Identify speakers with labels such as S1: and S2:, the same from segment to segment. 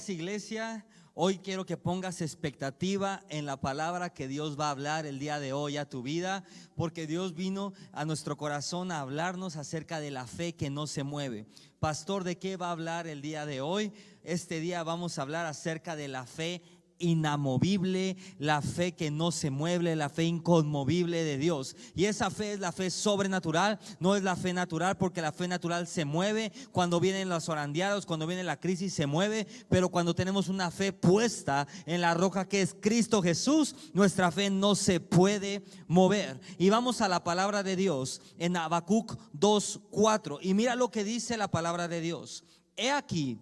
S1: estás, iglesia? Hoy quiero que pongas expectativa en la palabra que Dios va a hablar el día de hoy a tu vida, porque Dios vino a nuestro corazón a hablarnos acerca de la fe que no se mueve. Pastor, ¿de qué va a hablar el día de hoy? Este día vamos a hablar acerca de la fe inamovible, la fe que no se mueve, la fe inconmovible de Dios. Y esa fe es la fe sobrenatural, no es la fe natural, porque la fe natural se mueve cuando vienen los zarandeados, cuando viene la crisis se mueve, pero cuando tenemos una fe puesta en la roca que es Cristo Jesús, nuestra fe no se puede mover. Y vamos a la palabra de Dios en Habacuc 2:4, y mira lo que dice la palabra de Dios: he aquí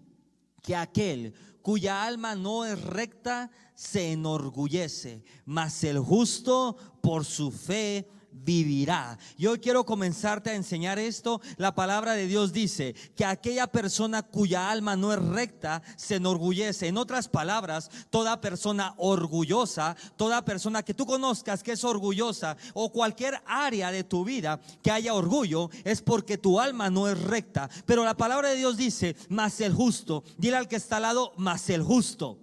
S1: que aquel cuya alma no es recta se enorgullece, mas el justo por su fe vivirá. Yo quiero comenzarte a enseñar esto. La palabra de Dios dice que aquella persona cuya alma no es recta se enorgullece. En otras palabras, toda persona orgullosa, toda persona que tú conozcas que es orgullosa, o cualquier área de tu vida que haya orgullo, es porque tu alma no es recta. Pero la palabra de Dios dice: mas el justo. Dile al que está al lado: mas el justo.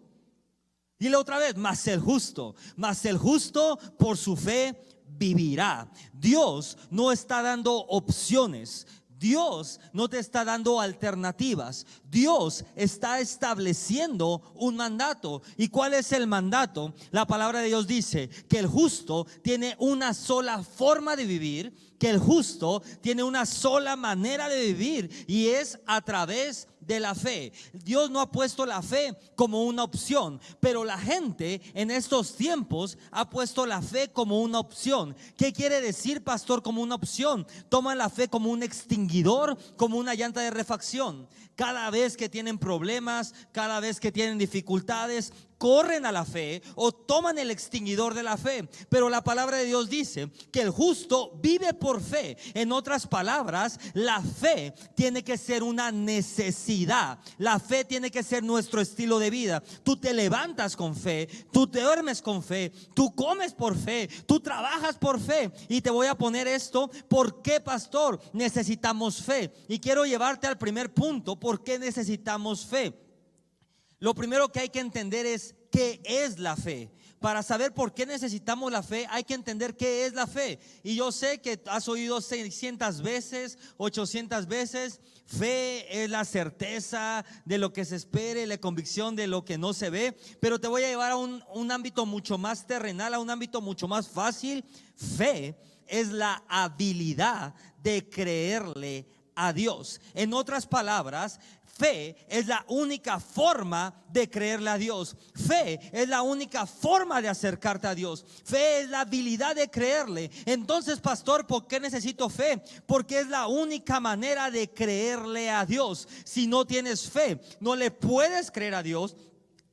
S1: Dile otra vez: mas el justo. Mas el justo por su fe vivirá. Dios no está dando opciones. Dios no te está dando alternativas. Dios está estableciendo un mandato. ¿Y cuál es el mandato? La palabra de Dios dice que el justo tiene una sola forma de vivir, que el justo tiene una sola manera de vivir, y es a través de la fe. Dios no ha puesto la fe como una opción, pero la gente en estos tiempos ha puesto la fe como una opción. ¿Qué quiere decir, pastor, como una opción? Toman la fe como un extinguidor, como una llanta de refacción. Cada vez que tienen problemas, cada vez que tienen dificultades, corren a la fe o toman el extinguidor de la fe. Pero la palabra de Dios dice que el justo vive por fe. En otras palabras, la fe tiene que ser una necesidad. La fe tiene que ser nuestro estilo de vida. Tú te levantas con fe, tú te duermes con fe, tú comes por fe, tú trabajas por fe. Y te voy a poner esto: ¿por qué, pastor, necesitamos fe? Y quiero llevarte al primer punto: ¿por qué necesitamos fe? Lo primero que hay que entender es qué es la fe. Para saber por qué necesitamos la fe, hay que entender qué es la fe. Y yo sé que has oído 600 veces, 800 veces: fe es la certeza de lo que se espera y la convicción de lo que no se ve. Pero te voy a llevar a un ámbito mucho más terrenal, a un ámbito mucho más fácil. Fe es la habilidad de creerle a Dios. En otras palabras, fe es la única forma de creerle a Dios. Fe es la única forma de acercarte a Dios. Fe es la habilidad de creerle. Entonces, pastor, ¿por qué necesito fe? Porque es la única manera de creerle a Dios. Si no tienes fe, no le puedes creer a Dios.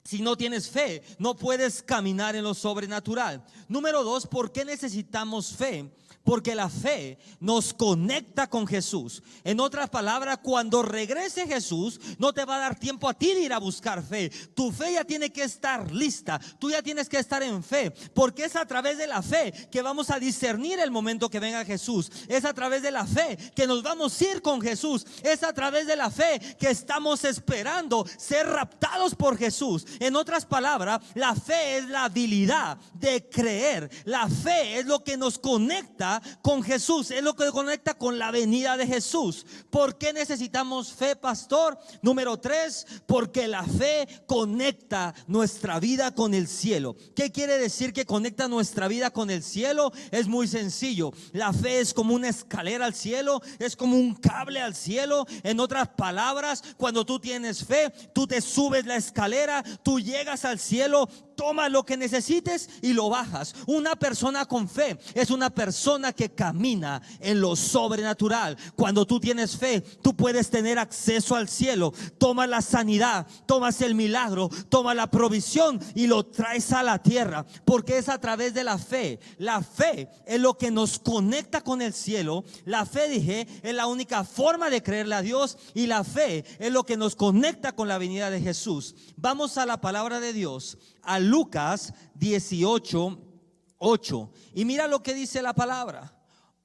S1: Si no tienes fe, no puedes caminar en lo sobrenatural. Número 2, ¿por qué necesitamos fe? Porque la fe nos conecta con Jesús. En otras palabras, cuando regrese Jesús, no te va a dar tiempo a ti de ir a buscar fe. Tu fe ya tiene que estar lista. Tú ya tienes que estar en fe, porque es a través de la fe que vamos a discernir el momento que venga Jesús. Es a través de la fe que nos vamos a ir con Jesús. Es a través de la fe que estamos esperando ser raptados por Jesús. En otras palabras, la fe es la habilidad de creer. La fe es lo que nos conecta con Jesús, es lo que conecta con la venida de Jesús. ¿Por qué necesitamos fe, pastor? Número 3, porque la fe conecta nuestra vida con el cielo. ¿Qué quiere decir que conecta nuestra vida con el cielo? Es muy sencillo. La fe es como una escalera al cielo, es como un cable al cielo. En otras palabras, cuando tú tienes fe, tú te subes la escalera, tú llegas al cielo, tomas lo que necesites y lo bajas. Una persona con fe es una persona que camina en lo sobrenatural. Cuando tú tienes fe, tú puedes tener acceso al cielo. Tomas la sanidad, tomas el milagro, tomas la provisión y lo traes a la tierra, porque es a través de la fe. La fe es lo que nos conecta con el cielo. La fe, dije, es la única forma de creerle a Dios, y la fe es lo que nos conecta con la venida de Jesús. Vamos a la palabra de Dios, a Lucas 18:8, y mira lo que dice la palabra: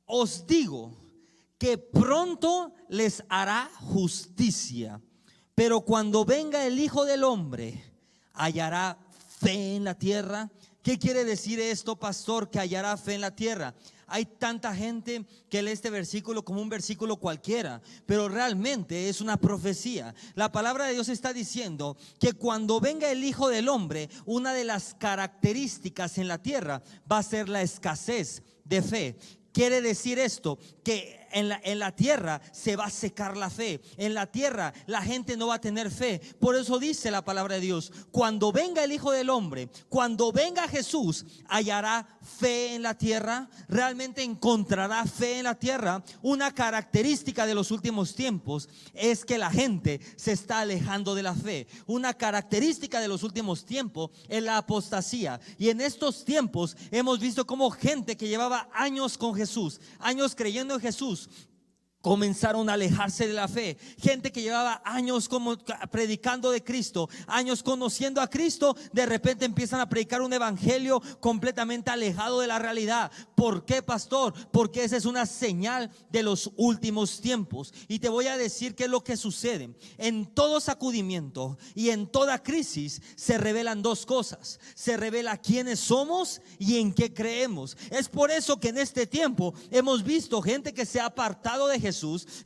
S1: os digo que pronto les hará justicia, Pero cuando venga el Hijo del Hombre, ¿hallará fe en la tierra? ¿Qué quiere decir esto, pastor, que hallará fe en la tierra? Hay tanta gente que lee este versículo como un versículo cualquiera, pero realmente es una profecía. La palabra de Dios está diciendo que cuando venga el Hijo del Hombre, una de las características en la tierra va a ser la escasez de fe. Quiere decir esto, que en la tierra se va a secar la fe. En la tierra la gente no va a tener fe. Por eso dice la palabra de Dios: cuando venga el Hijo del Hombre, cuando venga Jesús, ¿hallará fe en la tierra? ¿Realmente encontrará fe en la tierra? Una característica de los últimos tiempos es que la gente se está alejando de la fe. Una característica de los últimos tiempos es la apostasía. Y en estos tiempos hemos visto cómo gente que llevaba años con Jesús, años creyendo en Jesús, comenzaron a alejarse de la fe. Gente que llevaba años como predicando de Cristo, años conociendo a Cristo, de repente empiezan a predicar un evangelio completamente alejado de la realidad. ¿Por qué, pastor? Porque esa es una señal de los últimos tiempos. Y te voy a decir qué es lo que sucede. En todo sacudimiento y en toda crisis se revelan dos cosas: se revela quiénes somos y en qué creemos. Es por eso que en este tiempo hemos visto gente que se ha apartado de Jesús.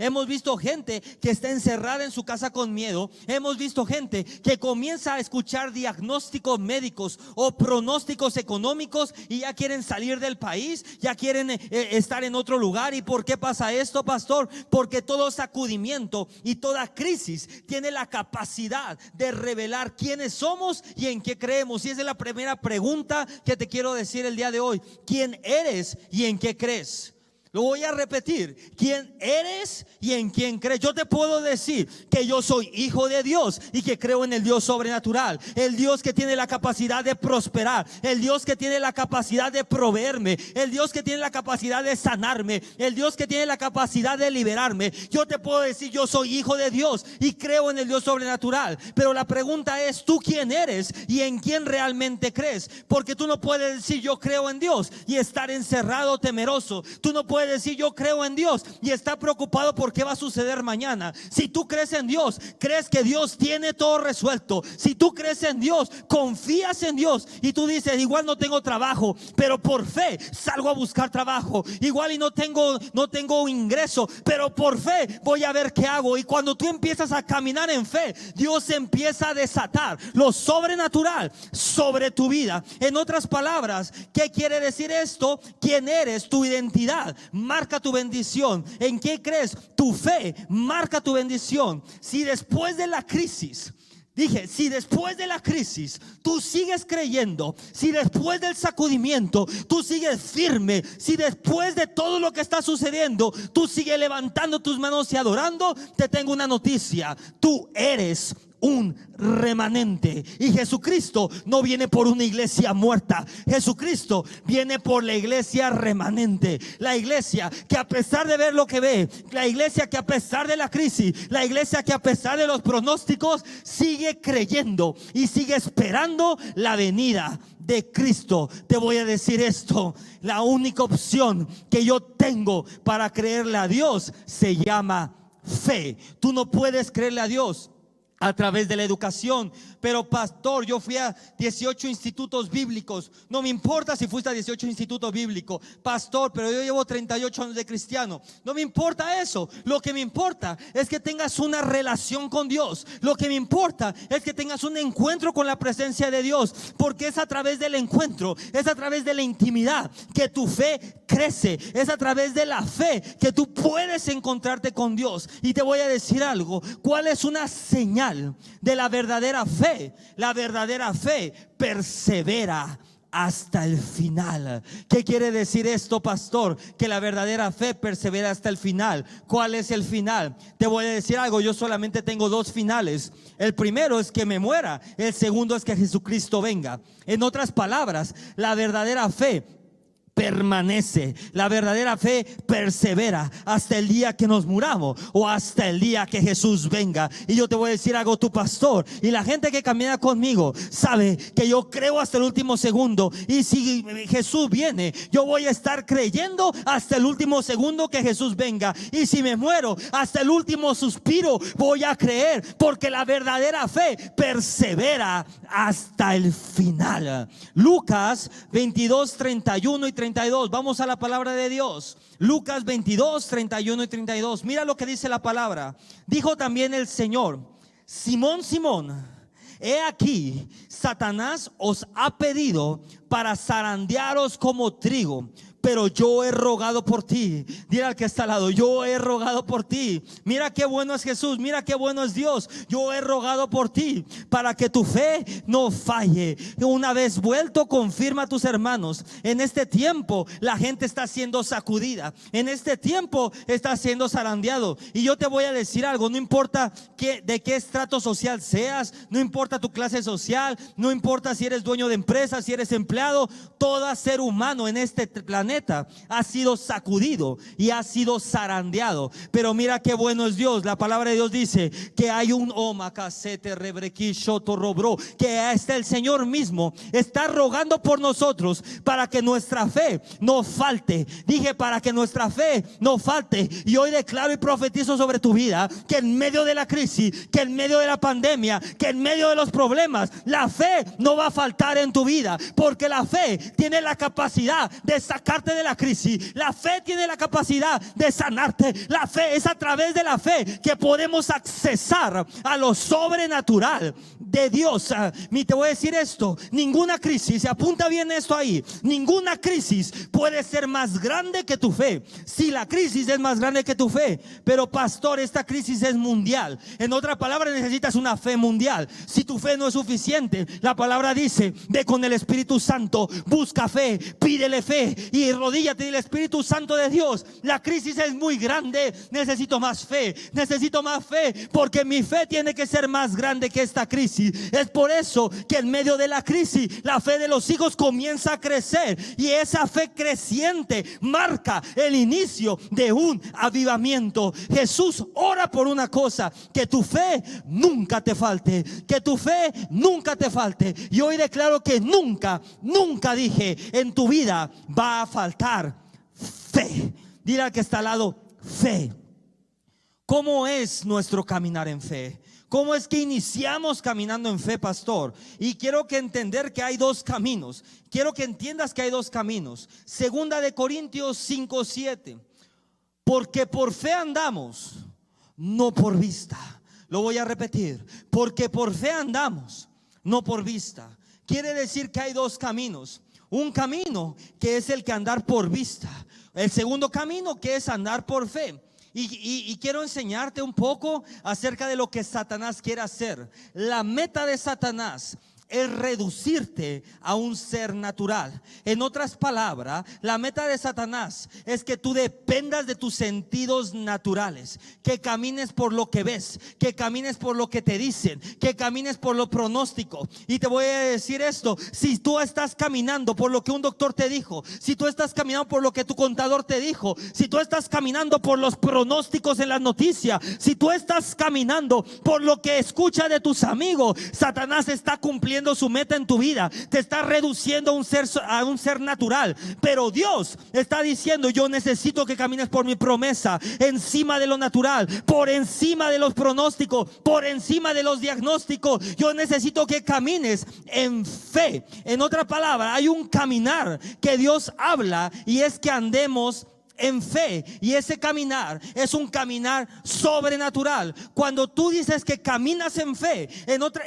S1: Hemos visto gente que está encerrada en su casa con miedo. Hemos visto gente que comienza a escuchar diagnósticos médicos o pronósticos económicos y ya quieren salir del país, ya quieren estar en otro lugar. ¿Y por qué pasa esto, pastor? Porque todo sacudimiento y toda crisis tiene la capacidad de revelar quiénes somos y en qué creemos. Y esa es la primera pregunta que te quiero decir el día de hoy: ¿quién eres y en qué crees? Lo voy a repetir: ¿quién eres y en quién crees? Yo te puedo decir que yo soy hijo de Dios y que creo en el Dios sobrenatural, el Dios que tiene la capacidad de prosperar, el Dios que tiene la capacidad de proveerme, el Dios que tiene la capacidad de sanarme, el Dios que tiene la capacidad de liberarme. Yo te puedo decir: yo soy hijo de Dios y creo en el Dios sobrenatural. Pero la pregunta es: ¿tú quién eres y en quién realmente crees? Porque tú no puedes decir yo creo en Dios y estar encerrado temeroso. Tú no puedes decir yo creo en Dios y está preocupado por qué va a suceder mañana. Si tú crees en Dios, crees que Dios tiene todo resuelto. Si tú crees en Dios, confías en Dios y tú dices: igual no tengo trabajo, pero por fe salgo a buscar trabajo. Igual y no tengo ingreso, pero por fe voy a ver qué hago. Y cuando tú empiezas a caminar en fe, Dios empieza a desatar lo sobrenatural sobre tu vida. En otras palabras, ¿qué quiere decir esto? ¿Quién eres? Tu identidad marca tu bendición. ¿En qué crees? Tu fe marca tu bendición. Si después de la crisis, si después de la crisis tú sigues creyendo, si después del sacudimiento tú sigues firme, si después de todo lo que está sucediendo tú sigues levantando tus manos y adorando, te tengo una noticia: tú eres un remanente. Y Jesucristo no viene por una iglesia muerta. Jesucristo viene por la iglesia remanente. La iglesia que a pesar de ver lo que ve, la iglesia que a pesar de la crisis, la iglesia que a pesar de los pronósticos sigue creyendo y sigue esperando la venida de Cristo. Te voy a decir esto: la única opción que yo tengo para creerle a Dios se llama fe. Tú no puedes creerle a Dios a través de la educación. Pero pastor, yo fui a 18 institutos bíblicos. No me importa si fuiste a 18 institutos bíblicos, pastor, pero yo llevo 38 años de cristiano. No me importa eso. Lo que me importa es que tengas una relación con Dios. Lo que me importa es que tengas un encuentro con la presencia de Dios, porque es a través del encuentro, es a través de la intimidad que tu fe crece. Es a través de la fe que tú puedes encontrarte con Dios. Y te voy a decir algo: ¿cuál es una señal de la verdadera fe? La verdadera fe persevera hasta el final. ¿Qué quiere decir esto, pastor? Que la verdadera fe persevera hasta el final. ¿Cuál es el final? Te voy a decir algo: yo solamente tengo dos finales. El primero es que me muera, el segundo es que Jesucristo venga. En otras palabras, la verdadera fe permanece. La verdadera fe persevera hasta el día que nos muramos o hasta el día que Jesús venga. Y yo te voy a decir algo, tu pastor y la gente que camina conmigo sabe que yo creo hasta el último segundo. Y si Jesús viene, yo voy a estar creyendo hasta el último segundo que Jesús venga. Y si me muero, hasta el último suspiro voy a creer, porque la verdadera fe persevera hasta el final. Lucas 22, 31 y 32. Vamos a la palabra de Dios. Lucas 22, 31 y 32. Mira lo que dice la palabra. Dijo también el Señor: Simón, Simón, he aquí, Satanás os ha pedido para zarandearos como trigo, pero yo he rogado por ti. Dile al que está al lado: yo he rogado por ti. Mira qué bueno es Jesús, mira qué bueno es Dios. Yo he rogado por ti para que tu fe no falle. Una vez vuelto, confirma a tus hermanos. En este tiempo la gente está siendo sacudida. En este tiempo está siendo zarandeado. Y yo te voy a decir algo: no importa de qué estrato social seas, no importa tu clase social, no importa si eres dueño de empresa, si eres empleado, todo ser humano en este planeta ha sido sacudido y ha sido zarandeado. Pero mira qué bueno es Dios. La palabra de Dios dice que hay un que el Señor mismo está rogando por nosotros para que nuestra fe no falte. Dije, para que nuestra fe no falte. Y hoy declaro y profetizo sobre tu vida que en medio de la crisis, que en medio de la pandemia, que en medio de los problemas, la fe no va a faltar en tu vida, porque la fe tiene la capacidad de sacarte de la crisis. La fe tiene la capacidad de sanarte. La fe es a través de la fe que podemos accesar a lo sobrenatural de Dios. Te voy a decir esto: ninguna crisis, se apunta bien esto ahí, ninguna crisis puede ser más grande que tu fe. Si la crisis es más grande que tu fe, pero pastor, esta crisis es mundial. En otra palabra, necesitas una fe mundial. Si tu fe no es suficiente, la palabra dice: ve con el Espíritu Santo, busca fe, pídele fe y rodíllate del Espíritu Santo de Dios. La crisis es muy grande, necesito más fe, porque mi fe tiene que ser más grande que esta crisis. Es por eso que en medio de la crisis la fe de los hijos comienza a crecer, y esa fe creciente marca el inicio de un avivamiento. Jesús ora por una cosa: que tu fe nunca te falte, que tu fe nunca te falte. Y hoy declaro que nunca dije en tu vida va a faltar fe. Dile al que está al lado: fe. ¿Cómo es nuestro caminar en fe? ¿Cómo es que iniciamos caminando en fe, pastor? Y quiero que entender que hay dos caminos. Quiero que entiendas que hay dos caminos. Segunda de Corintios 5:7. Porque por fe andamos, no por vista. Lo voy a repetir: porque por fe andamos, no por vista. Quiere decir que hay dos caminos. Un camino que es el que andar por vista. El segundo camino que es andar por fe. Y quiero enseñarte un poco acerca de lo que Satanás quiere hacer. La meta de Satanás es reducirte a un ser natural. En otras palabras, la meta de Satanás es que tú dependas de tus sentidos naturales, que camines por lo que ves, que camines por lo que te dicen, que camines por lo pronóstico. Y te voy a decir esto: si tú estás caminando por lo que un doctor te dijo, si tú estás caminando por lo que tu contador te dijo, si tú estás caminando por los pronósticos en las noticias, si tú estás caminando por lo que escucha de tus amigos, Satanás está cumpliendo su meta en tu vida, te está reduciendo a un ser natural. Pero Dios está diciendo: yo necesito que camines por mi promesa, encima de lo natural, por encima de los pronósticos, por encima de los diagnósticos. Yo necesito que camines en fe. En otra palabra, hay un caminar que Dios habla, y es que andemos en fe, y ese caminar es un caminar sobrenatural. Cuando tú dices que caminas en fe,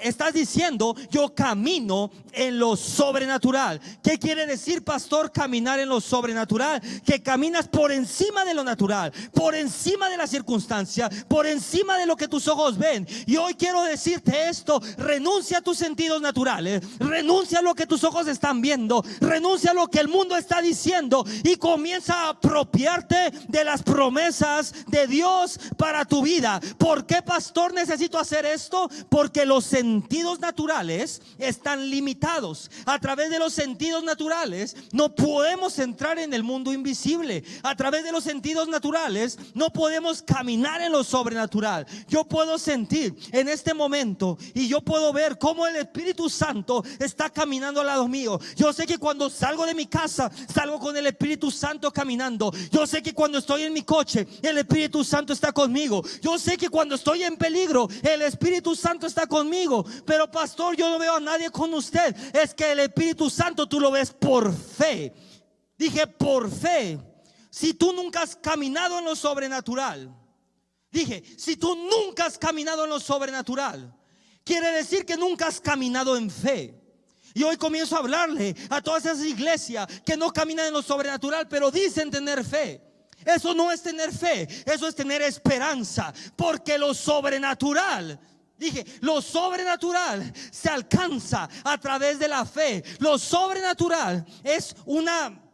S1: estás diciendo: yo camino en lo sobrenatural. ¿Qué quiere decir, pastor, caminar en lo sobrenatural? Que caminas por encima de lo natural, por encima de la circunstancia, por encima de lo que tus ojos ven. Y hoy quiero decirte esto: renuncia a tus sentidos naturales, renuncia a lo que tus ojos están viendo, renuncia a lo que el mundo está diciendo, y comienza a apropiar despierte de las promesas de Dios para tu vida. ¿Por qué, pastor, necesito hacer esto? Porque los sentidos naturales están limitados. A través de los sentidos naturales no podemos entrar en el mundo invisible. A través de los sentidos naturales no podemos caminar en lo sobrenatural. Yo puedo sentir en este momento y yo puedo ver cómo el Espíritu Santo está caminando al lado mío. Yo sé que cuando salgo de mi casa, salgo con el Espíritu Santo caminando. Yo sé que cuando estoy en mi coche, el Espíritu Santo está conmigo. Yo sé que cuando estoy en peligro, el Espíritu Santo está conmigo. Pero, pastor, yo no veo a nadie con usted. Es que el Espíritu Santo tú lo ves por fe. Dije por fe. Si tú nunca has caminado en lo sobrenatural, dije, si tú nunca has caminado en lo sobrenatural, quiere decir que nunca has caminado en fe. Y hoy comienzo a hablarle a todas esas iglesias que no caminan en lo sobrenatural, pero dicen tener fe. Eso no es tener fe, eso es tener esperanza. Porque lo sobrenatural, dije, lo sobrenatural se alcanza a través de la fe. Lo sobrenatural es una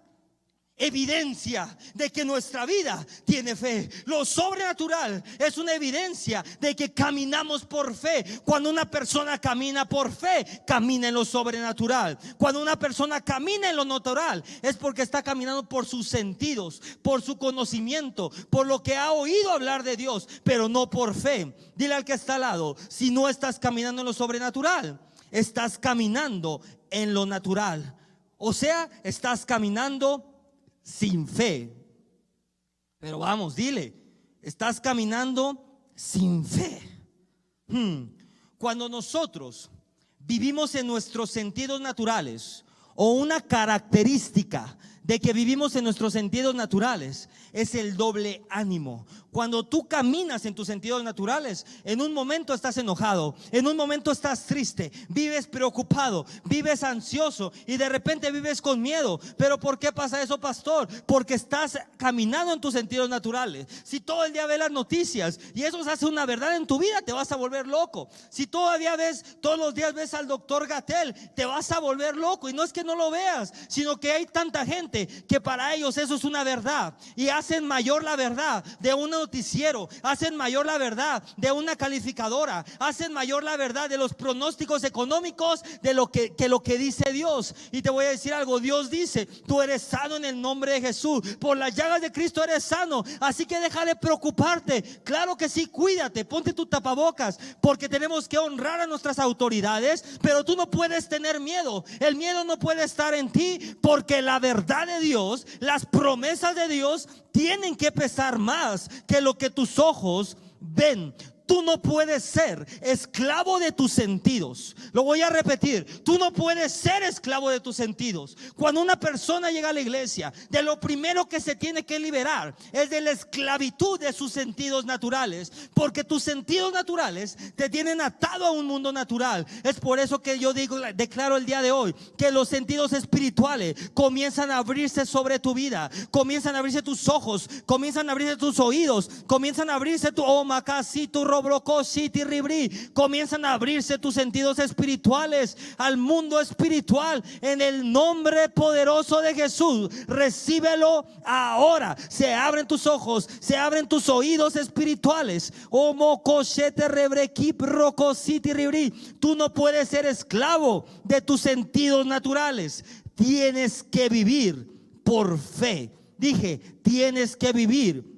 S1: evidencia de que nuestra vida tiene fe. Lo sobrenatural es una evidencia de que caminamos por fe. Cuando una persona camina por fe, camina en lo sobrenatural. Cuando una persona camina en lo natural, es porque está caminando por sus sentidos, por su conocimiento, por lo que ha oído hablar de Dios, pero no por fe. Dile al que está al lado, si no estás caminando en lo sobrenatural, estás caminando en lo natural. O sea, estás caminando sin fe. Pero vamos, dile, estás caminando sin fe. Cuando nosotros vivimos en nuestros sentidos naturales, o una característica de que vivimos en nuestros sentidos naturales, es el doble ánimo. Cuando tú caminas en tus sentidos naturales, en un momento estás enojado, en un momento estás triste, vives preocupado, vives ansioso y de repente vives con miedo. ¿Pero por qué pasa eso, pastor? Porque estás caminando en tus sentidos naturales. Si todo el día ves las noticias y eso se hace una verdad en tu vida, te vas a volver loco. Si todavía todos los días ves al doctor Gatell, te vas a volver loco. Y no es que no lo veas, sino que hay tanta gente que para ellos eso es una verdad y hacen mayor la verdad de un noticiero, hacen mayor la verdad de una calificadora, hacen mayor la verdad de los pronósticos económicos de lo que dice Dios. Y te voy a decir algo, Dios dice, tú eres sano en el nombre de Jesús, por las llagas de Cristo eres sano, así que deja de preocuparte. Claro que sí, cuídate, ponte tu tapabocas, porque tenemos que honrar a nuestras autoridades, pero tú no puedes tener miedo. El miedo no puede estar en ti, porque la verdad de Dios, las promesas de Dios tienen que pesar más que lo que tus ojos ven. Tú no puedes ser esclavo de tus sentidos. Lo voy a repetir, tú no puedes ser esclavo de tus sentidos. Cuando una persona llega a la iglesia, de lo primero que se tiene que liberar es de la esclavitud de sus sentidos naturales, porque tus sentidos naturales te tienen atado a un mundo natural. Es por eso que yo declaro el día de hoy que los sentidos espirituales comienzan a abrirse sobre tu vida, comienzan a abrirse tus ojos, comienzan a abrirse tus oídos, comienzan a abrirse tu comienzan a abrirse tus sentidos espirituales al mundo espiritual en el nombre poderoso de Jesús. Recíbelo ahora. Se abren tus ojos, se abren tus oídos espirituales. Tú no puedes ser esclavo de tus sentidos naturales. Tienes que vivir por fe. Dije, tienes que vivir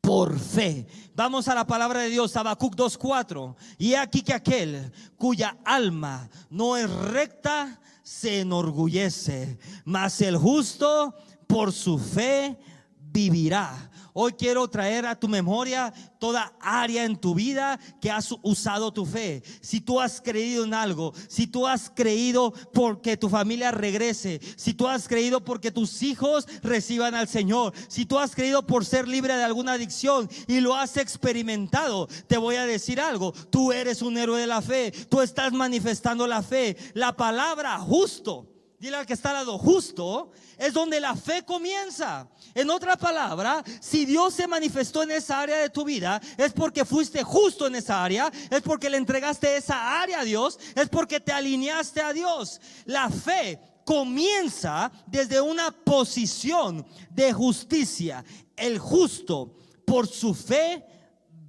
S1: por fe. Vamos a la palabra de Dios, Habacuc 2:4. Y aquí que aquel cuya alma no es recta se enorgullece, mas el justo por su fe vivirá. Hoy quiero traer a tu memoria toda área en tu vida que has usado tu fe. Si tú has creído en algo, si tú has creído porque tu familia regrese, si tú has creído porque tus hijos reciban al Señor, si tú has creído por ser libre de alguna adicción y lo has experimentado, te voy a decir algo, tú eres un héroe de la fe, tú estás manifestando la fe. La palabra justo, dile al que está al lado, justo es donde la fe comienza. En otra palabra, si Dios se manifestó en esa área de tu vida, es porque fuiste justo en esa área, es porque le entregaste esa área a Dios, es porque te alineaste a Dios. La fe comienza desde una posición de justicia. El justo por su fe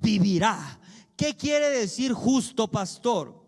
S1: vivirá. ¿Qué quiere decir justo, pastor?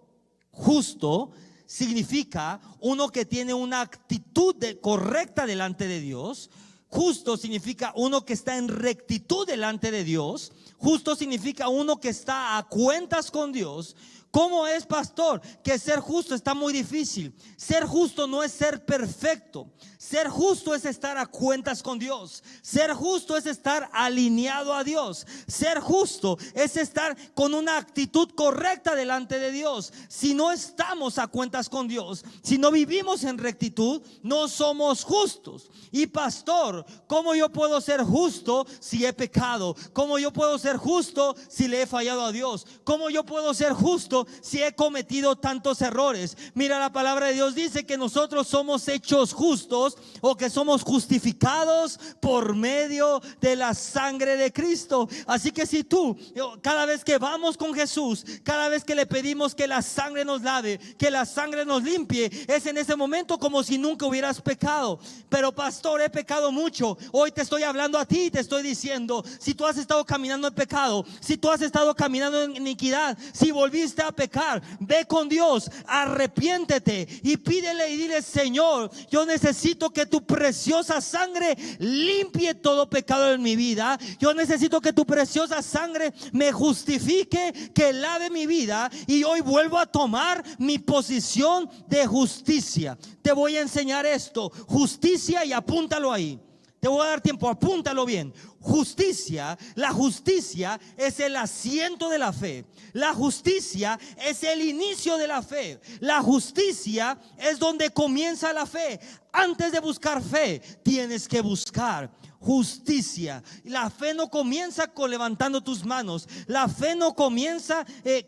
S1: Justo significa uno que tiene una actitud correcta delante de Dios. Justo significa uno que está en rectitud delante de Dios. Justo significa uno que está a cuentas con Dios. ¿Cómo es, pastor? Que ser justo está muy difícil. Ser justo no es ser perfecto. Ser justo es estar a cuentas con Dios. Ser justo es estar alineado a Dios. Ser justo es estar con una actitud correcta delante de Dios. Si no estamos a cuentas con Dios, si no vivimos en rectitud, no somos justos. Y pastor, ¿cómo yo puedo ser justo si he pecado? ¿Cómo yo puedo ser justo si le he fallado a Dios? ¿Cómo yo puedo ser justo si he cometido tantos errores? Mira, la palabra de Dios dice que nosotros somos hechos justos, o que somos justificados por medio de la sangre de Cristo. Así que si tú, cada vez que vamos con Jesús, cada vez que le pedimos que la sangre nos lave, que la sangre nos limpie, es en ese momento como si nunca hubieras pecado. Pero pastor, he pecado mucho. Hoy te estoy hablando a ti y te estoy diciendo, si tú has estado caminando en pecado, si tú has estado caminando en iniquidad, si volviste a pecar, ve con Dios, arrepiéntete y pídele y dile: Señor, yo necesito que tu preciosa sangre limpie todo pecado en mi vida. Yo necesito que tu preciosa sangre me justifique, que lave mi vida, y hoy vuelvo a tomar mi posición de justicia. Te voy a enseñar esto, justicia, y apúntalo ahí. Te voy a dar tiempo, apúntalo bien. Justicia, la justicia es el asiento de la fe. La justicia es el inicio de la fe. La justicia es donde comienza la fe. Antes de buscar fe, tienes que buscar justicia. La fe no comienza con levantando tus manos. La fe no comienza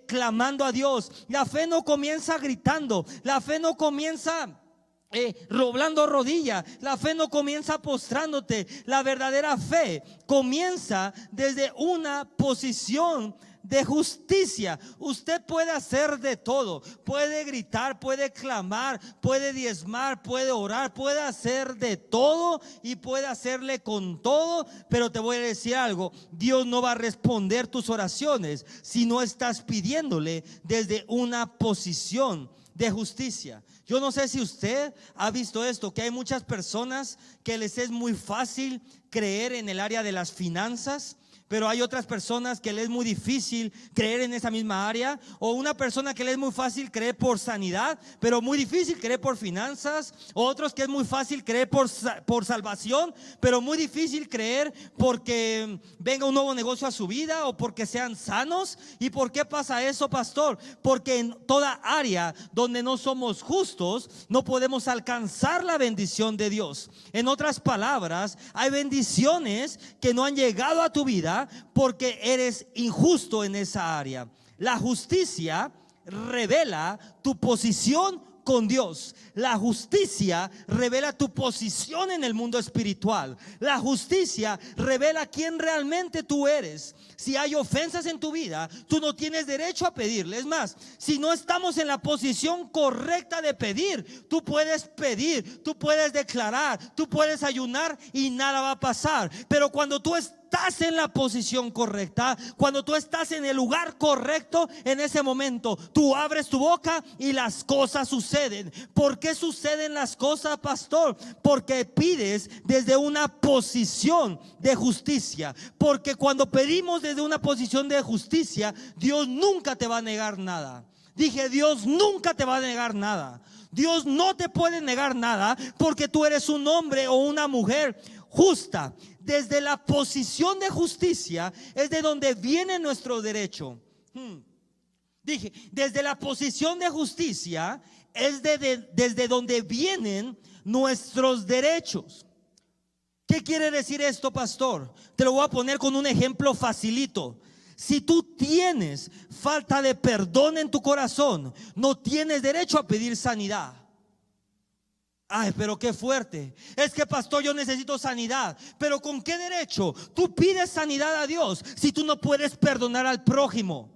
S1: clamando a Dios. La fe no comienza gritando. La fe no comienza roblando rodilla. La fe no comienza postrándote. La verdadera fe comienza desde una posición de justicia. Usted puede hacer de todo, puede gritar, puede clamar, puede diezmar, puede orar, puede hacer de todo y puede hacerle con todo. Pero te voy a decir algo: Dios no va a responder tus oraciones si no estás pidiéndole desde una posición de justicia. Yo no sé si usted ha visto esto, que hay muchas personas que les es muy fácil creer en el área de las finanzas, pero hay otras personas que les es muy difícil creer en esa misma área. O una persona que le es muy fácil creer por sanidad, pero muy difícil creer por finanzas. O otros que es muy fácil creer por salvación, pero muy difícil creer porque venga un nuevo negocio a su vida o porque sean sanos. ¿Y por qué pasa eso, pastor? Porque en toda área donde no somos justos, no podemos alcanzar la bendición de Dios. En otras palabras, hay bendiciones que no han llegado a tu vida porque eres injusto en esa área. La justicia revela tu posición con Dios. La justicia revela tu posición en el mundo espiritual. La justicia revela quién realmente tú eres. Si hay ofensas en tu vida, tú no tienes derecho a pedirle. Es más, si no estamos en la posición correcta de pedir, tú puedes pedir, tú puedes declarar, tú puedes ayunar y nada va a pasar. Pero cuando tú estás en la posición correcta, cuando tú estás en el lugar correcto, en ese momento tú abres tu boca y las cosas suceden. ¿Por qué suceden las cosas, pastor? Porque pides desde una posición de justicia. Porque cuando pedimos desde una posición de justicia, Dios nunca te va a negar nada. Dije, Dios nunca te va a negar nada. Dios no te puede negar nada porque tú eres un hombre o una mujer justa. Desde la posición de justicia es de donde viene nuestro derecho. Dije, desde la posición de justicia es desde donde vienen nuestros derechos. ¿Qué quiere decir esto, pastor? Te lo voy a poner con un ejemplo facilito. Si tú tienes falta de perdón en tu corazón, no tienes derecho a pedir sanidad. Ay, pero qué fuerte. Es que, pastor, yo necesito sanidad. Pero ¿con qué derecho tú pides sanidad a Dios si tú no puedes perdonar al prójimo?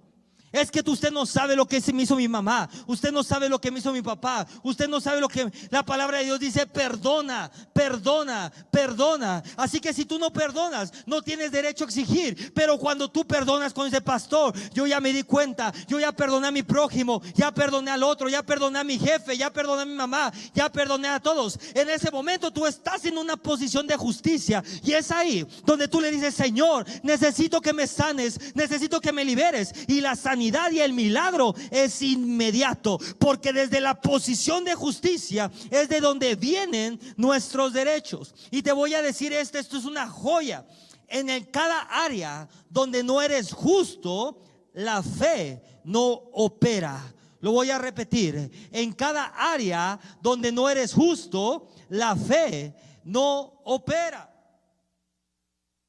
S1: Es que usted no sabe lo que me hizo mi mamá. Usted no sabe lo que me hizo mi papá. Usted no sabe lo que la palabra de Dios dice. Perdona, perdona, perdona. Así que si tú no perdonas, no tienes derecho a exigir. Pero cuando tú perdonas, con ese pastor, yo ya me di cuenta, yo ya perdoné a mi prójimo, ya perdoné al otro, ya perdoné a mi jefe, ya perdoné a mi mamá, ya perdoné a todos. En ese momento tú estás en una posición de justicia. Y es ahí donde tú le dices: Señor, necesito que me sanes, necesito que me liberes. Y la sanidad y el milagro es inmediato, porque desde la posición de justicia es de donde vienen nuestros derechos. Y te voy a decir esto es una joya. En cada área donde no eres justo, la fe no opera. Lo voy a repetir: en cada área donde no eres justo, la fe no opera.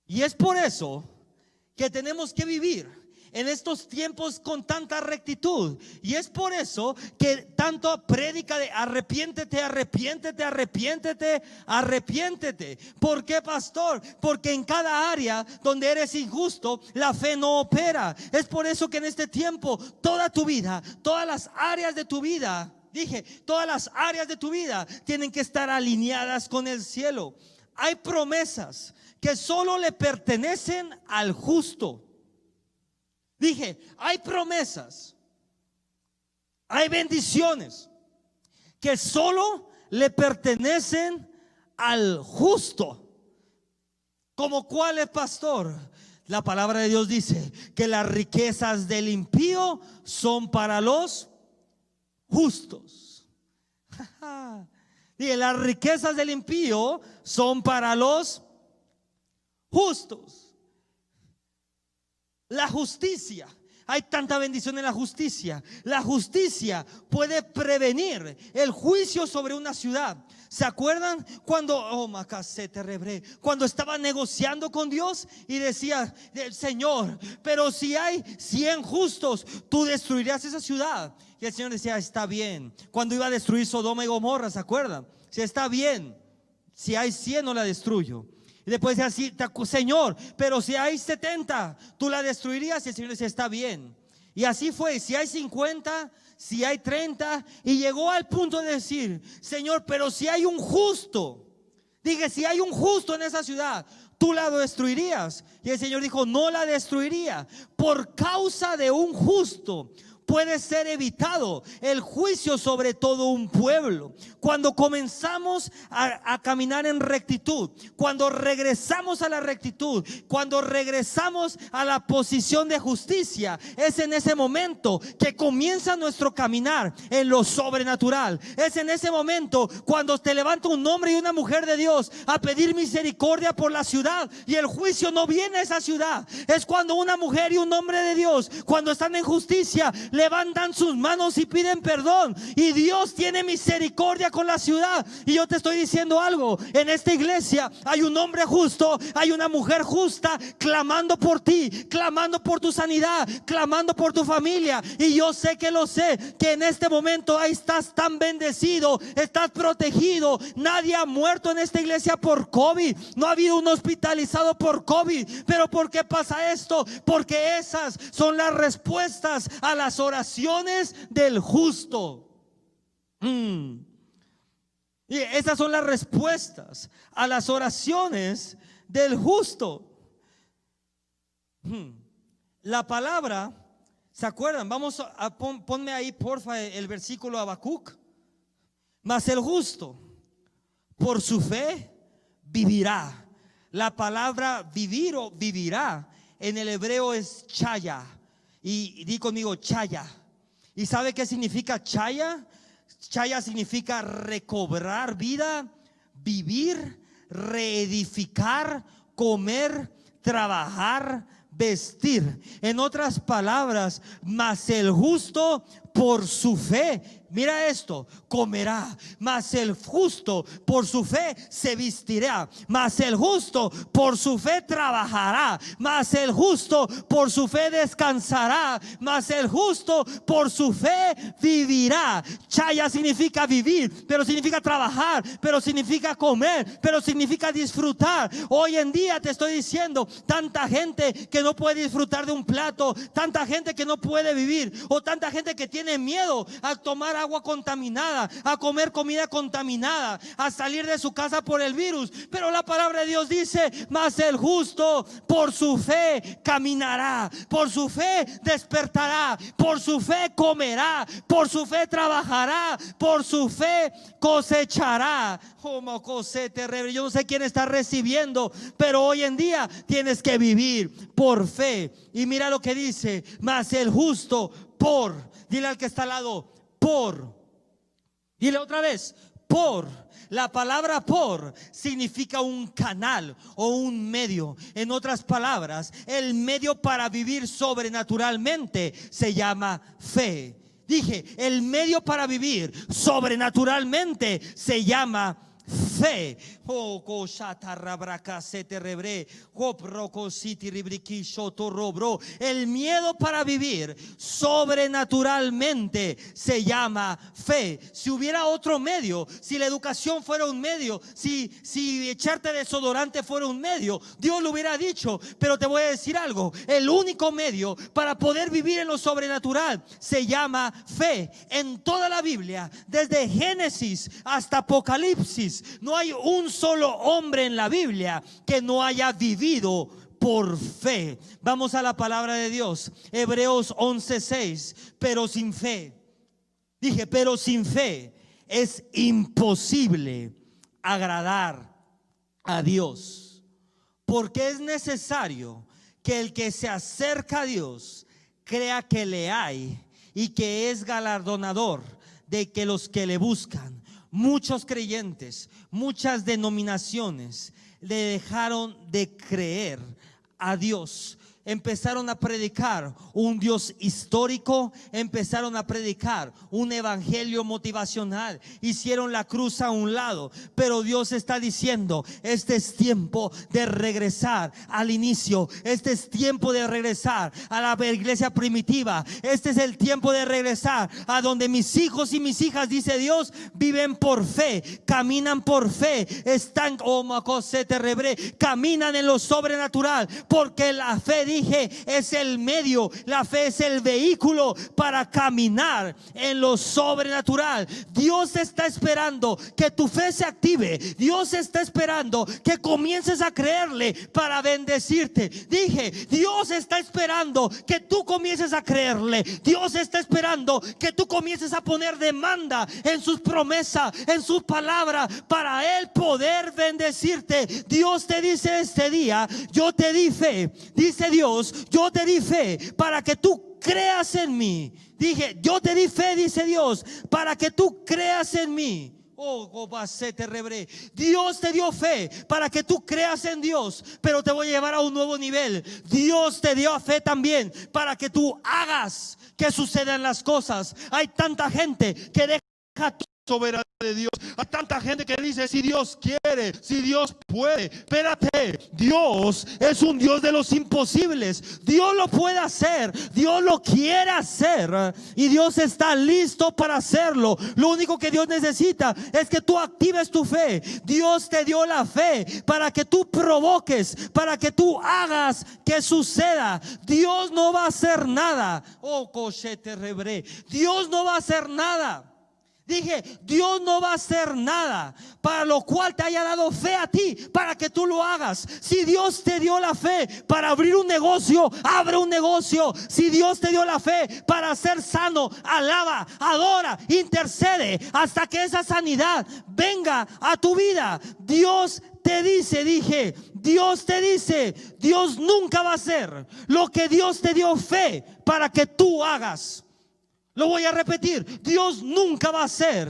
S1: Y es por eso que tenemos que vivir en estos tiempos con tanta rectitud. Y es por eso que tanto prédica de arrepiéntete, arrepiéntete, arrepiéntete, arrepiéntete. ¿Por qué, pastor? Porque en cada área donde eres injusto, la fe no opera. Es por eso que en este tiempo, toda tu vida, todas las áreas de tu vida, todas las áreas de tu vida tienen que estar alineadas con el cielo. Hay promesas que solo le pertenecen al justo. Hay promesas, hay bendiciones que solo le pertenecen al justo. ¿Como cuál es, pastor? La palabra de Dios dice que las riquezas del impío son para los justos. Las riquezas del impío son para los justos. La justicia, hay tanta bendición en la justicia. La justicia puede prevenir el juicio sobre una ciudad. ¿Se acuerdan cuando cuando estaba negociando con Dios y decía: Señor, pero si hay 100 justos, tú destruirías esa ciudad? Y el Señor decía: está bien. Cuando iba a destruir Sodoma y Gomorra, ¿se acuerdan? Si está bien, si hay 100 no la destruyo. Y después decía así: Señor, pero si hay 70, tú la destruirías. Y el Señor decía: está bien. Y así fue. Si hay 50, si hay 30, y llegó al punto de decir: Señor, pero si hay un justo, si hay un justo en esa ciudad, tú la destruirías. Y el Señor dijo: no la destruiría. Por causa de un justo puede ser evitado el juicio sobre todo un pueblo. Cuando comenzamos a caminar en rectitud, cuando regresamos a la rectitud, cuando regresamos a la posición de justicia, es en ese momento que comienza nuestro caminar en lo sobrenatural. Es en ese momento cuando te levanta un hombre y una mujer de Dios a pedir misericordia por la ciudad, y el juicio no viene a esa ciudad. Es cuando una mujer y un hombre de Dios, cuando están en justicia, levantan sus manos y piden perdón, y Dios tiene misericordia con la ciudad. Y yo te estoy diciendo algo: en esta iglesia hay un hombre justo, hay una mujer justa, clamando por ti, clamando por tu sanidad, clamando por tu familia. Y yo sé que en este momento ahí estás tan bendecido, estás protegido. Nadie ha muerto en esta iglesia por COVID, no ha habido un hospitalizado por COVID. Pero ¿por qué pasa esto? Porque esas son las respuestas a las oraciones del justo. Y esas son las respuestas a las oraciones del justo. La palabra, ¿se acuerdan? Vamos a ponme ahí, porfa, el versículo Habacuc. Mas el justo por su fe vivirá. La palabra vivir o vivirá en el hebreo es chaya. Y di conmigo: chaya. ¿Y sabe qué significa chaya? Chaya significa recobrar vida, vivir, reedificar, comer, trabajar, vestir. En otras palabras, mas el justo por su fe mira esto, comerá, mas el justo por su fe se vestirá, mas el justo por su fe trabajará, mas el justo por su fe descansará, mas el justo por su fe vivirá. Chaya significa vivir, pero significa trabajar, pero significa comer, pero significa disfrutar. Hoy en día te estoy diciendo, tanta gente que no puede disfrutar de un plato, tanta gente que no puede vivir, o tanta gente que tiene miedo a tomar agua contaminada, a comer comida contaminada, a salir de su casa por el virus. Pero la palabra de Dios dice, mas el justo por su fe caminará, por su fe despertará, por su fe comerá, por su fe trabajará, por su fe cosechará. Yo no sé quién está recibiendo, pero hoy en día tienes que vivir por fe. Y mira lo que dice, mas el justo por, dile al que está al lado, por, dile otra vez, por. La palabra por significa un canal o un medio. En otras palabras, el medio para vivir sobrenaturalmente se llama fe. Dije, el medio para vivir sobrenaturalmente se llama fe. El miedo para vivir sobrenaturalmente se llama fe. Si hubiera otro medio, si la educación fuera un medio, si echarte desodorante fuera un medio, Dios lo hubiera dicho. Pero te voy a decir algo, el único medio para poder vivir en lo sobrenatural se llama fe. En toda la Biblia, desde Génesis hasta Apocalipsis, no hay un solo hombre en la Biblia que no haya vivido por fe. Vamos a la palabra de Dios, Hebreos 11:6. Pero sin fe, dije, pero sin fe es imposible agradar a Dios, porque es necesario que el que se acerca a Dios crea que le hay y que es galardonador de que los que le buscan. Muchos creyentes, muchas denominaciones le dejaron de creer a Dios. Empezaron a predicar un Dios histórico, empezaron a predicar un evangelio motivacional, hicieron la cruz a un lado. Pero Dios está diciendo, este es tiempo de regresar al inicio, este es tiempo de regresar a la iglesia primitiva, este es el tiempo de regresar a donde mis hijos y mis hijas, dice Dios, viven por fe, caminan por fe, están, caminan en lo sobrenatural, porque la fe, dije, es el medio, la fe es el vehículo para caminar en lo sobrenatural. Dios está esperando que tu fe se active. Dios está esperando que comiences a creerle para bendecirte. Dije, Dios está esperando que tú comiences a creerle. Dios está esperando que tú comiences a poner demanda en sus promesas, en sus palabras, para Él poder bendecirte. Dios te dice este día, yo te di fe, dice Dios, yo te di fe para que tú creas en mí. Dije, yo te di fe, dice Dios, para que tú creas en mí. Dios te dio fe para que tú creas en Dios, pero te voy a llevar a un nuevo nivel. Dios te dio fe también para que tú hagas que sucedan las cosas. Hay tanta gente que deja soberana de Dios. Hay tanta gente que dice, si Dios quiere, si Dios puede. Espérate, Dios es un Dios de los imposibles. Dios lo puede hacer, Dios lo quiere hacer, y Dios está listo para hacerlo. Lo único que Dios necesita es que tú actives tu fe. Dios te dio la fe para que tú provoques, para que tú hagas que suceda. Dios no va a hacer nada. Dios no va a hacer nada. Dije, Dios no va a hacer nada para lo cual te haya dado fe a ti para que tú lo hagas. Si Dios te dio la fe para abrir un negocio, abre un negocio. Si Dios te dio la fe para ser sano, alaba, adora, intercede hasta que esa sanidad venga a tu vida. Dios te dice, dije, Dios te dice, Dios nunca va a hacer lo que Dios te dio fe para que tú hagas. Lo voy a repetir, Dios nunca va a hacer,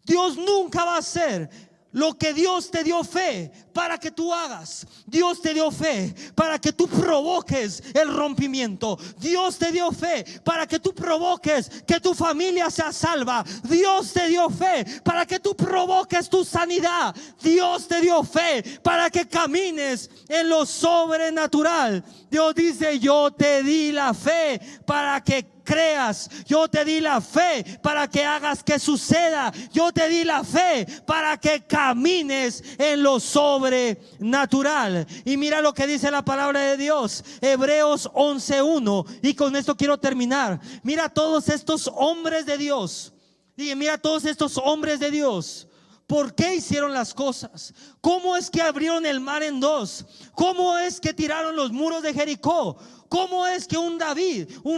S1: Dios nunca va a hacer Lo que Dios te dio fe para que tú hagas. Dios te dio fe para que tú provoques el rompimiento. Dios te dio fe para que tú provoques que tu familia sea salva. Dios te dio fe para que tú provoques tu sanidad. Dios te dio fe para que camines en lo sobrenatural. Dios dice: yo te di la fe para que creas. Yo te di la fe para que hagas que suceda. Yo te di la fe para que camines en lo sobrenatural. Y mira lo que dice la palabra de Dios, Hebreos 11:1, y con esto quiero terminar. Mira todos estos hombres de Dios. Y mira todos estos hombres de Dios. ¿Por qué hicieron las cosas? ¿Cómo es que abrieron el mar en dos? ¿Cómo es que tiraron los muros de Jericó? ¿Cómo es que un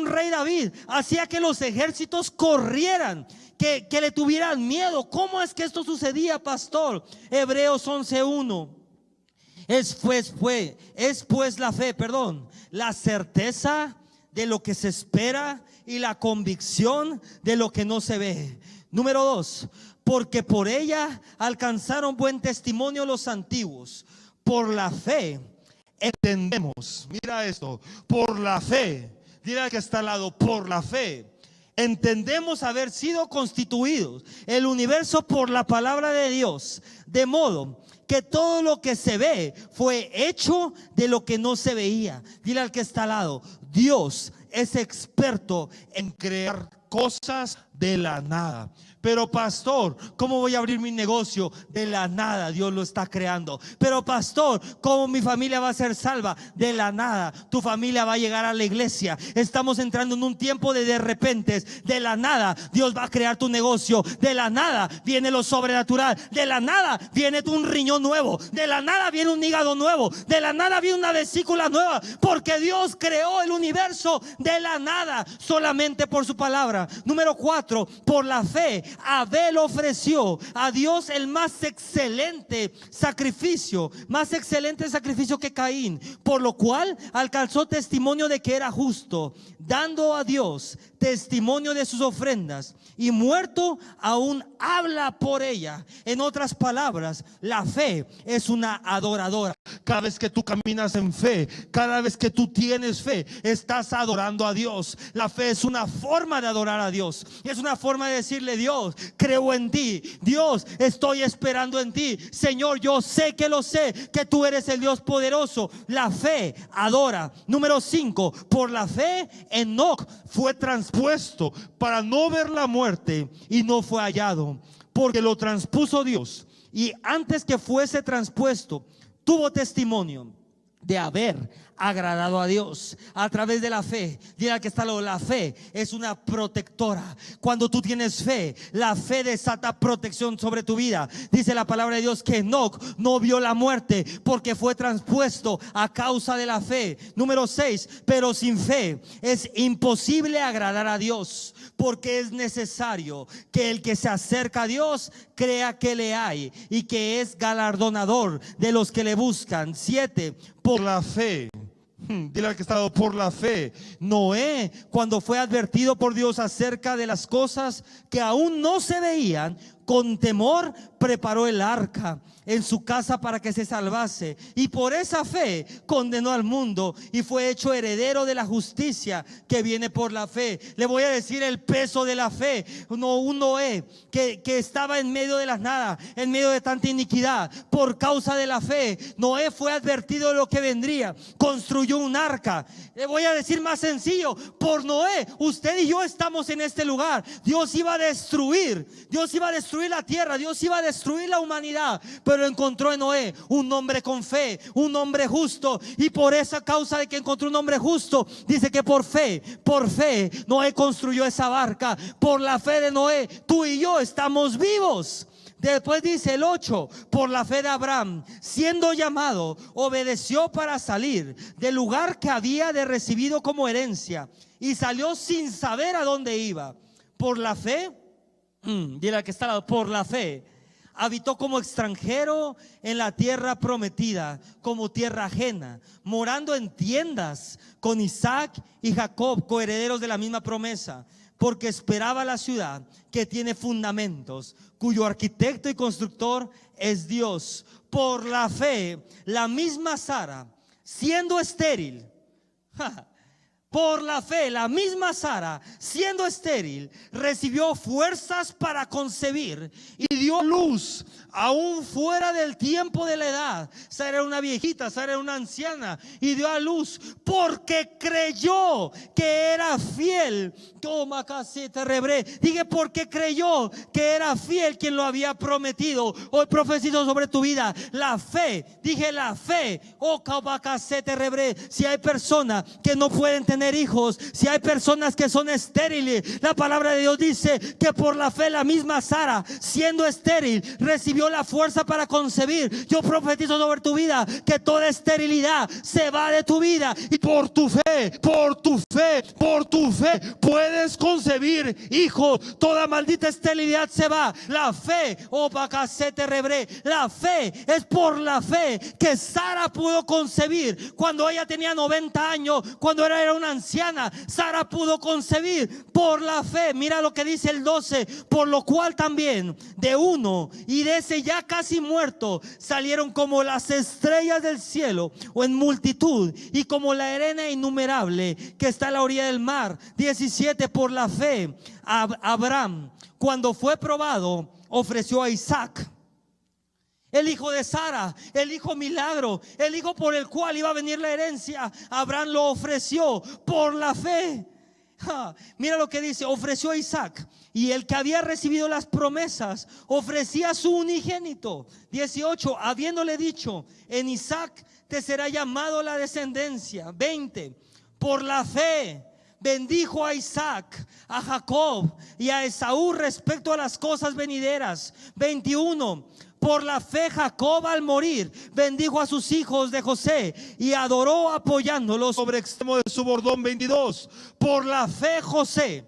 S1: rey David, hacía que los ejércitos corrieran, que le tuvieran miedo? ¿Cómo es que esto sucedía, pastor? Hebreos 11:1. Es pues la fe, la certeza de lo que se espera y la convicción de lo que no se ve. Número 2. Porque por ella alcanzaron buen testimonio los antiguos. Por la fe entendemos. Mira esto. Por la fe. Dile al que está al lado: por la fe entendemos haber sido constituidos el universo por la palabra de Dios, de modo que todo lo que se ve fue hecho de lo que no se veía. Dile al que está al lado: Dios es experto en crear cosas de la nada. Pero pastor, ¿cómo voy a abrir mi negocio? De la nada Dios lo está creando. Pero pastor, ¿cómo mi familia va a ser salva? De la nada tu familia va a llegar a la iglesia. Estamos entrando en un tiempo de repentes. De la nada Dios va a crear tu negocio. De la nada viene lo sobrenatural. De la nada viene un riñón nuevo. De la nada viene un hígado nuevo. De la nada viene una vesícula nueva. Porque Dios creó el universo de la nada, solamente por su palabra. Número 4, por la fe Abel ofreció a Dios el más excelente sacrificio que Caín, por lo cual alcanzó testimonio de que era justo, dando a Dios testimonio de sus ofrendas, y muerto aún habla por ella. En otras palabras, la fe es una adoradora. Cada vez que tú caminas en fe, cada vez que tú tienes fe, estás adorando a Dios. La fe es una forma de adorar a Dios. Es una forma de decirle: Dios, creo en ti. Dios, estoy esperando en ti. Señor, yo sé que tú eres el Dios poderoso. La fe adora. Número 5, por la fe Enoc fue transpuesto para no ver la muerte y no fue hallado, porque lo transpuso Dios, y antes que fuese transpuesto tuvo testimonio de haber agradado a Dios a través de la fe. Diga que está lo, la fe es una protectora. Cuando tú tienes fe, la fe desata protección sobre tu vida. Dice la palabra de Dios que Enoc no vio la muerte porque fue transpuesto a causa de la fe. Número 6, pero sin fe es imposible agradar a Dios, porque es necesario que el que se acerca a Dios crea que le hay y que es galardonador de los que le buscan. 7, por la fe. Dile al que está: por la fe. Noé, cuando fue advertido por Dios acerca de las cosas que aún no se veían, con temor preparó el arca en su casa para que se salvase, y por esa fe condenó al mundo y fue hecho heredero de la justicia que viene por la fe. Le voy a decir el peso de la fe. Un Noé que estaba en medio de las nada, en medio de tanta iniquidad. Por causa de la fe, Noé fue advertido de lo que vendría, construyó un arca. Le voy a decir más sencillo: por Noé, usted y yo estamos en este lugar. Dios iba a destruir la tierra, Dios iba a destruir la humanidad, pero encontró en Noé un hombre con fe, un hombre justo, y por esa causa de que encontró un hombre justo, dice que por fe Noé construyó esa barca. Por la fe de Noé, tú y yo estamos vivos. Después dice el 8, por la fe de Abraham, siendo llamado, obedeció para salir del lugar que había de recibido como herencia, y salió sin saber a dónde iba. Por la fe, dile al que está al lado: por la fe habitó como extranjero en la tierra prometida, como tierra ajena, morando en tiendas con Isaac y Jacob, coherederos de la misma promesa, porque esperaba la ciudad que tiene fundamentos, cuyo arquitecto y constructor es Dios. Por la fe, la misma Sara, siendo estéril, por la fe, la misma Sara, siendo estéril, recibió fuerzas para concebir y dio luz aún fuera del tiempo de la edad. Sara era una viejita, Sara era una anciana, y dio a luz porque creyó que era fiel. Toma, casete, rebré. Dije, porque creyó que era fiel quien lo había prometido. Hoy profetizo sobre tu vida la fe. Dije, la fe. Oh, casete, rebré. Si hay personas que no pueden tener hijos, si hay personas que son estériles, la palabra de Dios dice que por la fe la misma Sara, siendo estéril, recibió la fuerza para concebir. Yo profetizo sobre tu vida que toda esterilidad se va de tu vida, y por tu fe, por tu fe, por tu fe puedes concebir hijos. Toda maldita esterilidad se va. La fe, oh, bacasete rebré. La fe, es por la fe que Sara pudo concebir cuando ella tenía 90 años, cuando era una anciana. Sara pudo concebir por la fe. Mira lo que dice el 12: por lo cual también de uno y de ese ya casi muerto salieron como las estrellas del cielo, o en multitud, y como la arena innumerable que está a la orilla del mar. 17: por la fe Abraham, cuando fue probado, ofreció a Isaac, el hijo de Sara, el hijo milagro, el hijo por el cual iba a venir la herencia. Abraham lo ofreció por la fe. Mira lo que dice: ofreció a Isaac, y el que había recibido las promesas ofrecía a su unigénito. 18: habiéndole dicho, en Isaac te será llamado la descendencia. 20: por la fe bendijo a Isaac, a Jacob y a Esaú respecto a las cosas venideras. 21: por la fe Jacob al morir bendijo a sus hijos de José y adoró apoyándolos sobre extremo de su bordón. 22: por la fe José,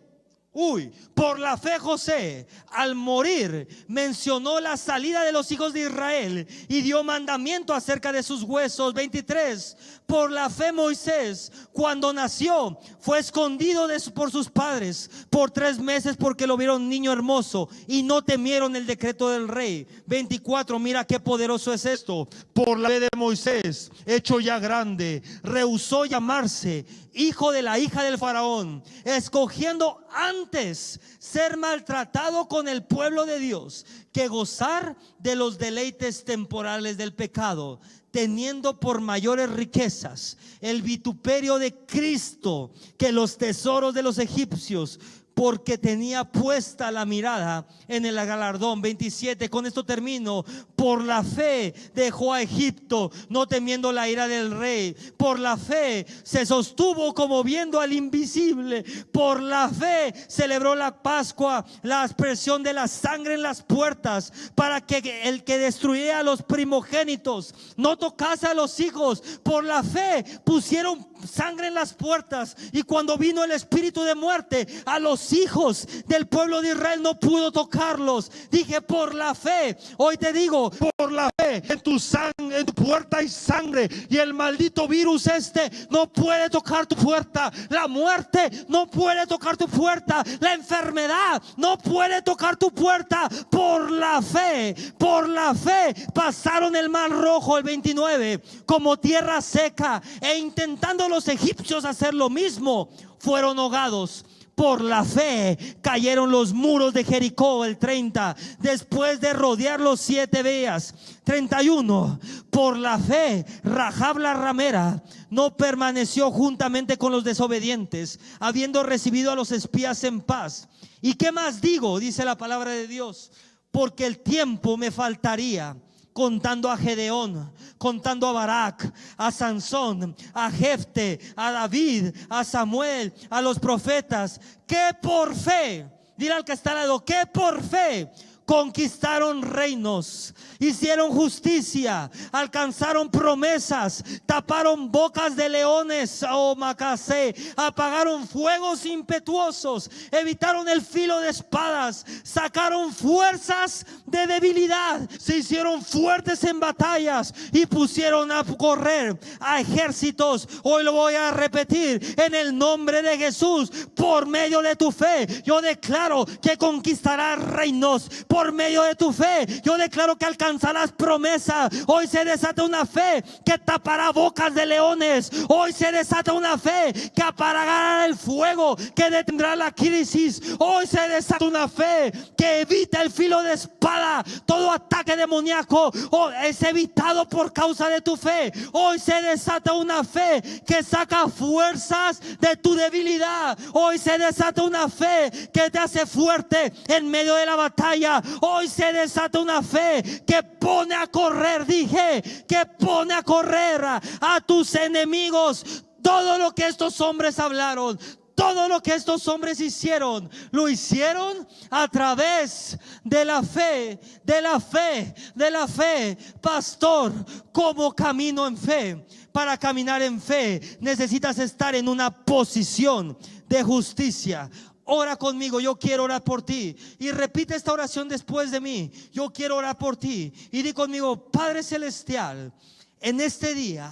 S1: por la fe José al morir mencionó la salida de los hijos de Israel y dio mandamiento acerca de sus huesos. 23: por la fe Moisés, cuando nació, fue escondido por sus padres por 3 meses, porque lo vieron niño hermoso y no temieron el decreto del rey. 24: mira qué poderoso es esto: por la fe de Moisés, hecho ya grande, rehusó llamarse hijo de la hija del faraón, escogiendo antes ser maltratado con el pueblo de Dios que gozar de los deleites temporales del pecado, teniendo por mayores riquezas el vituperio de Cristo que los tesoros de los egipcios, porque tenía puesta la mirada en el galardón. 27: con esto termino. Por la fe dejó a Egipto, no temiendo la ira del rey. Por la fe se sostuvo como viendo al invisible. Por la fe celebró la Pascua, la aspersión de la sangre en las puertas, para que el que destruyera a los primogénitos no tocase a los hijos. Por la fe pusieron sangre en las puertas, y cuando vino el espíritu de muerte, a los hijos del pueblo de Israel no pudo tocarlos. Dije, por la fe. Hoy te digo, por la fe, en tu sangre, en tu puerta hay sangre, y el maldito virus no puede tocar tu puerta. La muerte no puede tocar tu puerta. La enfermedad no puede tocar tu puerta. Por la fe pasaron el mar rojo. El 29: como tierra seca, e intentando los egipcios hacer lo mismo, fueron ahogados. Por la fe cayeron los muros de Jericó. El 30: después de rodearlos 7 días. 31: por la fe Rahab la ramera no permaneció juntamente con los desobedientes, habiendo recibido a los espías en paz. ¿Y qué más digo? Dice la palabra de Dios: porque el tiempo me faltaría, contando a Gedeón, contando a Barak, a Sansón, a Jefte, a David, a Samuel, a los profetas, que por fe, dile al que está al lado, que por fe conquistaron reinos, hicieron justicia, alcanzaron promesas, taparon bocas de leones, oh Macasé, apagaron fuegos impetuosos, evitaron el filo de espadas, sacaron fuerzas de debilidad, se hicieron fuertes en batallas y pusieron a correr a ejércitos. Hoy lo voy a repetir en el nombre de Jesús. Por medio de tu fe, yo declaro que conquistarás reinos. Por medio de tu fe, yo declaro que alcanzarás promesa. Hoy se desata una fe que tapará bocas de leones. Hoy se desata una fe que apagará el fuego, que detendrá la crisis. Hoy se desata una fe que evita el filo de espada. Todo ataque demoníaco es evitado por causa de tu fe. Hoy se desata una fe que saca fuerzas de tu debilidad. Hoy se desata una fe que te hace fuerte en medio de la batalla. Hoy se desata una fe que pone a correr, dije, que pone a correr a tus enemigos. Todo lo que estos hombres hablaron, todo lo que estos hombres hicieron, lo hicieron a través de la fe, de la fe, de la fe. Pastor, ¿cómo camino en fe? Para caminar en fe necesitas estar en una posición de justicia. Ora conmigo, yo quiero orar por ti. Y repite esta oración después de mí. Yo quiero orar por ti. Y di conmigo: Padre Celestial, en este día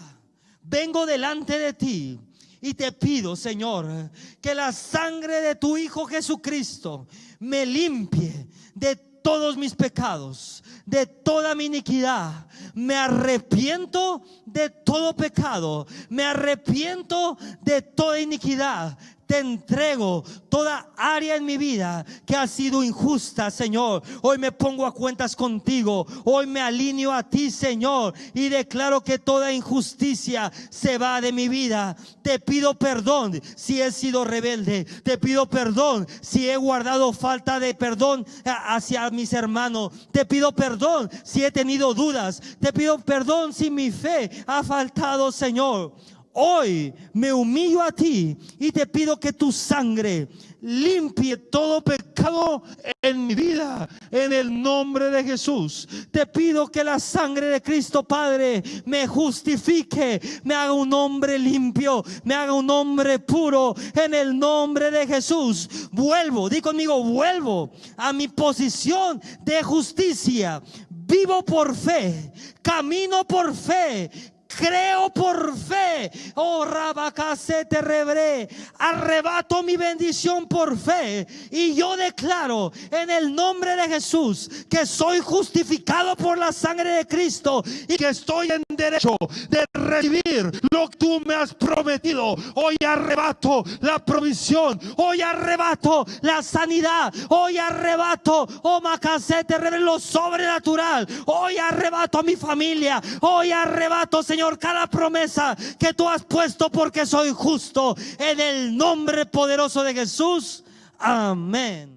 S1: vengo delante de ti y te pido, Señor, que la sangre de tu Hijo Jesucristo me limpie de todos mis pecados, de toda mi iniquidad. Me arrepiento de todo pecado, me arrepiento de toda iniquidad. Te entrego toda área en mi vida que ha sido injusta, Señor. Hoy me pongo a cuentas contigo. Hoy me alineo a ti, Señor, y declaro que toda injusticia se va de mi vida. Te pido perdón si he sido rebelde. Te pido perdón si he guardado falta de perdón hacia mis hermanos. Te pido perdón si he tenido dudas. Te pido perdón si mi fe ha faltado, Señor. Hoy me humillo a ti y te pido que tu sangre limpie todo pecado en mi vida, en el nombre de Jesús. Te pido que la sangre de Cristo, Padre, me justifique, me haga un hombre limpio, me haga un hombre puro, en el nombre de Jesús. Vuelvo, di conmigo, vuelvo a mi posición de justicia. Vivo por fe, camino por fe, creo por fe. Oh, Rabacasete Rebré. Arrebato mi bendición por fe. Y yo declaro en el nombre de Jesús que soy justificado por la sangre de Cristo y que estoy en derecho de recibir lo que tú me has prometido. Hoy arrebato la provisión. Hoy arrebato la sanidad. Hoy arrebato, oh Macasete Rebré, lo sobrenatural. Hoy arrebato a mi familia. Hoy arrebato, Señor, cada promesa que tú has puesto, porque soy justo, en el nombre poderoso de Jesús. Amén.